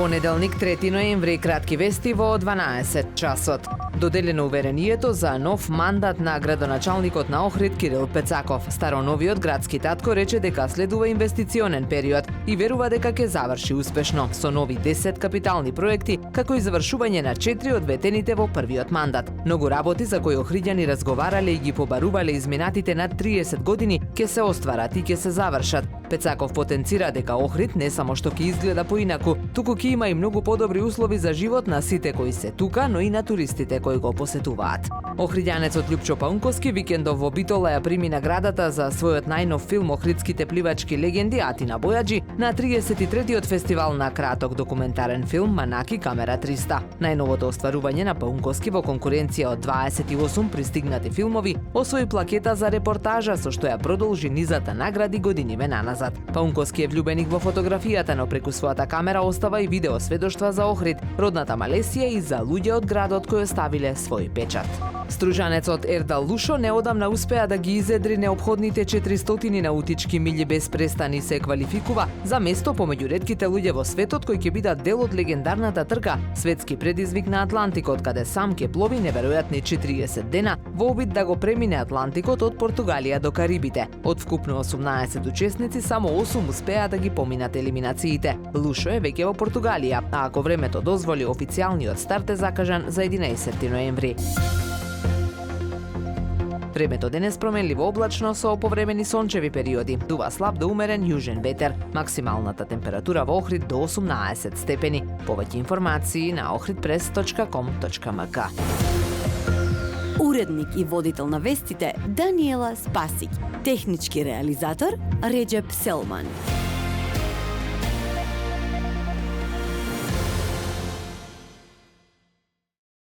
Понеделник 3 ноември, кратки вести во 12 часот. Доделено уверението за нов мандат на градоначалникот на Охрид Кирил Пецаков. Староновиот градски татко рече дека следува инвестиционен период и верува дека ќе заврши успешно со нови 10 капитални проекти, како и завршување на 4 од ветените во првиот мандат. Многу работи за кои охриѓани разговарале и ги побарувале изминатите над 30 години ќе се остварат и ќе се завршат. Пецаков потенцира дека Охрид не само што ќе изгледа поинаку, туку ќе има и многу подобри услови за живот на сите кои се тука, но и на туристите кои го посетуваат. Охриѓанецот Љупчо Паунковски викендов во Битола ја прими наградата за својот најнов филм Охридските пливачки легенди Атина Бојаджи на 33-тиот фестивал на краток документарен филм Манаки камера 300. Најновото остварување на Паунковски во конкуренција од 28 пристигнати филмови освои плакета за репортажа со што ја продолжи низата награди годиниве наназад. Паунковски е влюбеник во фотографијата, но преку својата камера остава и видео сведоштва за Охрид, родната Малесија и за луѓе од градот кои оставиле свој печат. Стружанецот Ердал Лушо неодамна успеа да ги изедри неопходните 400 наутички милји без престан и се квалификува за место помеѓу ретките луѓе во светот кои ќе бидат дел од легендарната трка Светски предизвик на Атлантикот, каде сам ќе плови неверојатни 40 дена во обид да го премине Атлантикот од Португалија до Карибите. Од вкупно 18 учесници само 8 успеа да ги поминат елиминациите. Лушо е веќе во Португалија, а ако времето дозволи, официјалниот старт е закажан за 11 ноември. Времето денес променливо облачно со повремени сончеви периоди. Дува слаб до умерен јужен ветер. Максималната температура во Охрид до 18 степени. Повеќе информации на ohridpress.com.mk. Уредник и водител на вестите Даниела Спасик. Технички реализатор Реджеп Селман.